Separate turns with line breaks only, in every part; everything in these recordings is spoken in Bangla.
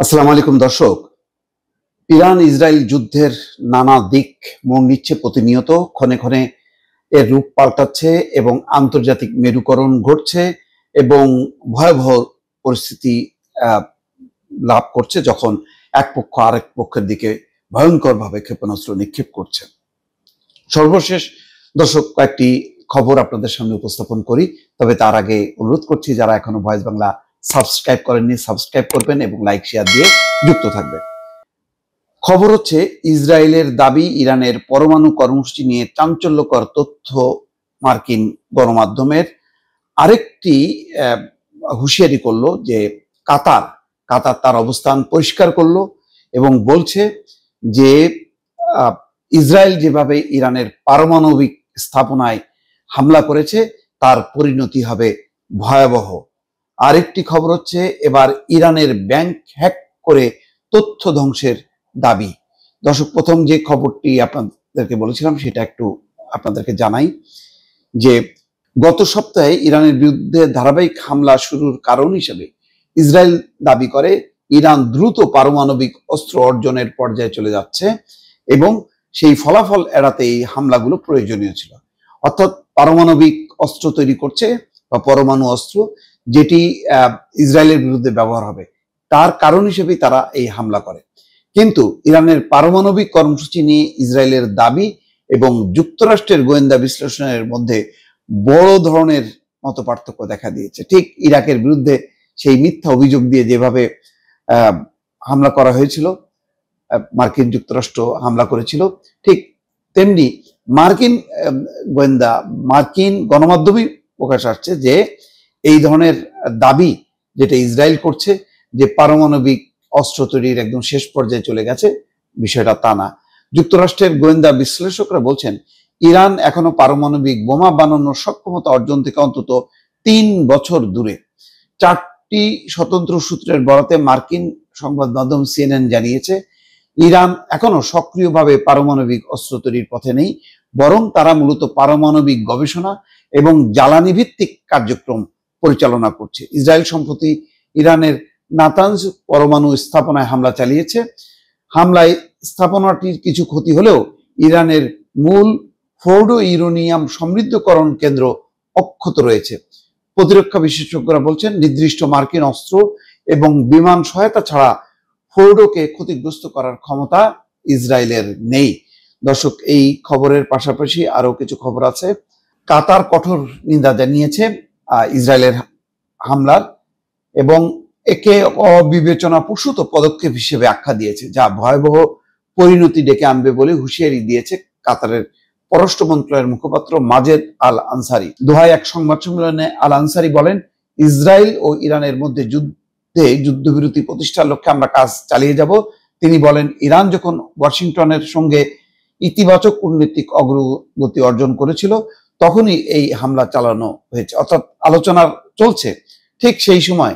আসসালামু আলাইকুম দর্শক। ইরান ইসরায়েল যুদ্ধের নানা দিক মোড় নিচ্ছে প্রতিনিয়ত, ক্ষণে ক্ষণে এর রূপ পাল্টাচ্ছে এবং আন্তর্জাতিক মেরুকরণ ঘটছে এবং ভয়াবহ পরিস্থিতি আহ, লাভ করছে যখন এক পক্ষ আরেক পক্ষের দিকে ভয়ঙ্করভাবে ক্ষেপণাস্ত্র নিক্ষেপ করছে। সর্বশেষ দর্শক কয়েকটি খবর আপনাদের সামনে উপস্থাপন করি, তবে তার আগে অনুরোধ করছি যারা এখনো ভয়েস বাংলা সাবস্ক্রাইব করেননি সাবস্ক্রাইব করবেন এবং লাইক শেয়ার দিয়ে যুক্ত থাকবেন। খবর হচ্ছে, ইসরায়েলের দাবি ইরানের পরমাণু কর্মসূচি নিয়ে চাঞ্চল্যকর তথ্য মার্কিন গণমাধ্যমের। আরেকটি হুঁশিয়ারি করলো যে কাতার কাতার তার অবস্থান পরিষ্কার করলো এবং বলছে যে ইসরায়েল যেভাবে ইরানের পারমাণবিক স্থাপনায় হামলা করেছে তার পরিণতি হবে ভয়াবহ। আরেকটি খবর হচ্ছে, এবার ইরানের ব্যাংক হ্যাক করে তথ্য ধ্বংসের দাবি। দর্শক, প্রথম যে খবরটি আপনাদেরকে বলেছিলাম সেটা একটু আপনাদেরকে জানাই যে গত সপ্তাহে ইরানের বিরুদ্ধে ধারাবাহিক হামলা শুরুর কারণ হিসেবে ইসরায়েল দাবি করে ইরান দ্রুত পারমাণবিক অস্ত্র অর্জনের পর্যায়ে চলে যাচ্ছে এবং সেই ফলাফল এড়াতে এই হামলাগুলো প্রয়োজনীয় ছিল। অর্থাৎ পারমাণবিক অস্ত্র তৈরি করছে বা পরমাণু অস্ত্র যেটি ইসরায়েলের বিরুদ্ধে ব্যবহার হবে, তার কারণ হিসেবেই তারা এই হামলা করে। কিন্তু ইরানের পারমাণবিক কর্মসূচি নিয়ে ইসরায়েলের দাবি এবং যুক্তরাষ্ট্রের গোয়েন্দা বিশ্লেষণের মধ্যে বড় ধরনের মতপার্থক্য দেখা দিয়েছে। ঠিক ইরাকের বিরুদ্ধে সেই মিথ্যা অভিযোগ দিয়ে যেভাবে হামলা করা হয়েছিল, মার্কিন যুক্তরাষ্ট্র হামলা করেছিল, ঠিক তেমনি মার্কিন গণমাধ্যমে প্রকাশ আসছে যে এই ধরনের দাবি যেটা ইসরায়েল করছে যে পারমাণবিক অস্ত্র তৈরির একদম শেষ পর্যায়ে চলে গেছে, বিষয়টা তা না। যুক্তরাষ্ট্রের গোয়েন্দা বিশ্লেষকরা বলছেন ইরান এখনো পারমাণবিক বোমা বানানোর সক্ষমতা অর্জন থেকে অন্তত 3 বছর দূরে। 4টি স্বতন্ত্র সূত্রের বরাতে মার্কিন সংবাদ মাধ্যম সিএনএন জানিয়েছে ইরান এখনো সক্রিয়ভাবে পারমাণবিক অস্ত্র তৈরির পথে নেই, বরং তারা মূলত পারমাণবিক গবেষণা এবং জ্বালানি ভিত্তিক কার্যক্রম পরিচালনা করছে। ইসরায়েল সম্প্রতি ইরানের নাতানজ পরমাণু স্থাপনায় হামলা চালিয়েছে। হামলায় স্থাপনাটির কিছু ক্ষতি হলেও ইরানের মূল ফোর্ডো ইউরেনিয়াম সমৃদ্ধকরণ কেন্দ্র অক্ষত রয়েছে। প্রতিরক্ষা বিশেষজ্ঞরা বলছেন নির্দিষ্ট মার্কিন অস্ত্র এবং বিমান সহায়তা ছাড়া ফোর্ডোকে ক্ষতিগ্রস্ত করার ক্ষমতা ইসরায়েলের নেই। দর্শক, এই খবরের পাশাপাশি আরো কিছু খবর আছে। কাতার কঠোর নিন্দা জানিয়েছে ইসরায়েলের হামলার এবং একে অবিবেচনাপ্রসূত পদক্ষেপ হিসেবে আখ্যা দিয়েছে, যা ভয়াবহ পরিণতি ডেকে আনবে বলে হুঁশিয়ারি দিয়েছে কাতারের পররাষ্ট্র মন্ত্রণালয়ের মুখপাত্র মাজেদ আল আনসারি। দোহায় এক সংবাদ সম্মেলনে আল আনসারি বলেন, ইসরায়েল ও ইরানের মধ্যে যুদ্ধবিরতি প্রতিষ্ঠার লক্ষ্যে আমরা কাজ চালিয়ে যাব। তিনি বলেন, ইরান যখন ওয়াশিংটনের সঙ্গে ইতিবাচক কূটনৈতিক অগ্রগতি অর্জন করেছিল তখনই এই হামলা চালানো হয়েছে, অর্থাৎ আলোচনা চলছে, ঠিক সেই সময়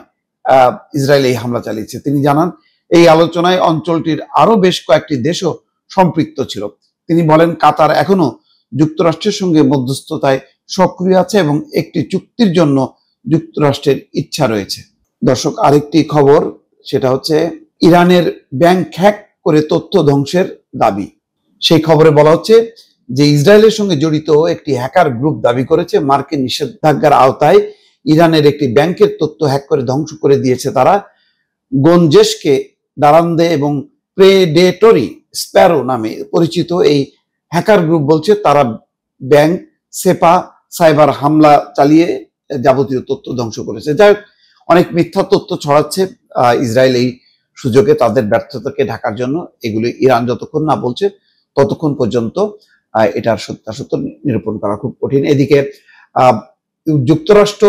ইসরায়েল এই হামলা চালিয়েছে। তিনি জানান, এই আলোচনায় অঞ্চলটির আরো বেশ কয়েকটি দেশও সম্পৃক্ত ছিল। তিনি বলেন, কাতার এখনো যুক্তরাষ্ট্রের সঙ্গে মধ্যস্থতায় সক্রিয় আছে এবং একটি চুক্তির জন্য যুক্তরাষ্ট্রের ইচ্ছা রয়েছে। দর্শক, আরেকটি খবর, সেটা হচ্ছে ইরানের ব্যাংক হ্যাক করে তথ্য ধ্বংসের দাবি। সেই খবরে বলা হচ্ছে যে ইসরায়েলের সঙ্গে জড়িত একটি হ্যাকার গ্রুপ দাবি করেছে মার্কিন নিষেধাজ্ঞার আওতায় ইরানের একটি ব্যাংকের তথ্য হ্যাক করে ধ্বংস করে দিয়েছে তারা। গঞ্জেশকে দারান্দে এবং প্রেডেটরি স্প্যারো নামে পরিচিত এই হ্যাকার গ্রুপ বলছে তারা ব্যাংক সেপা সাইবার হামলা চালিয়ে যাবতীয় তথ্য ধ্বংস করেছে। যাই হোক, অনেক মিথ্যা তথ্য ছড়াচ্ছে ইসরায়েল এই সুযোগে তাদের ব্যর্থতাকে ঢাকার জন্য। এগুলি ইরান যতক্ষণ না বলছে ততক্ষণ পর্যন্ত এটার সত্যাসত্য নিরূপণ করা খুব কঠিন। এদিকে যুক্তরাষ্ট্র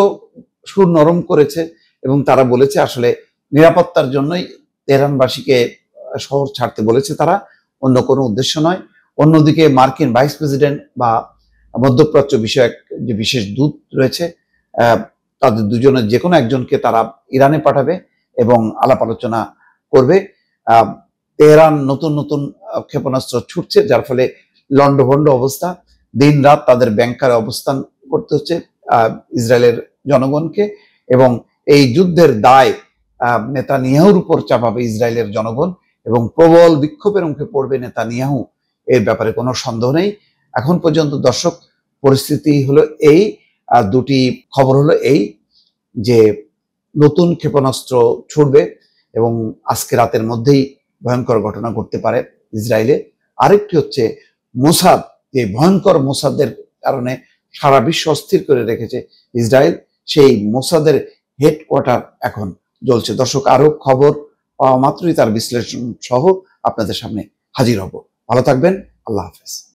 সুর নরম করেছে এবং তারা বলেছে আসলে নিরাপত্তার জন্যই তেহরানবাসীকে শহর ছাড়তে বলেছে তারা, অন্য কোনো উদ্দেশ্য নয়। অন্যদিকে মার্কিন ভাইস প্রেসিডেন্ট বা মধ্যপ্রাচ্য বিষয়ক যে বিশেষ দূত রয়েছে তাদের দুজনের যে কোনো একজনকে তারা ইরানে পাঠাবে এবং আলাপ আলোচনা করবে। তেহরান নতুন নতুন ক্ষেপণাস্ত্র ছুটছে, যার ফলে লন্ডভন্ড অবস্থা, দিন রাত তাদের ব্যাংকারে অবস্থান করতে হচ্ছে ইসরায়েলের জনগণকে এবং এই যুদ্ধের দায় নেতানিয়াহুর উপর চাপাবে ইসরায়েলের জনগণ এবং প্রবল বিক্ষোভের মুখে পড়বে নেতানিয়াহু, এর ব্যাপারে কোনো সন্দেহ নেই। এখন পর্যন্ত দর্শক পরিস্থিতি হলো এই, দুটি খবর হলো এই যে নতুন ক্ষেপণাস্ত্র ছুড়বে এবং আজকে রাতের মধ্যেই ভয়ঙ্কর ঘটনা ঘটতে পারে ইসরায়েলে। আরেকটি হচ্ছে মোসাদ, যে ভয়ঙ্কর মোসাদের কারণে সারা বিশ্ব অস্থির করে রেখেছে ইসরায়েল, সেই মোসাদের হেডকোয়ার্টার এখন জ্বলছে। দর্শক, আরো খবর পাওয়া মাত্রই তার বিশ্লেষণ সহ আপনাদের সামনে হাজির হব। ভালো থাকবেন। আল্লাহ হাফেজ।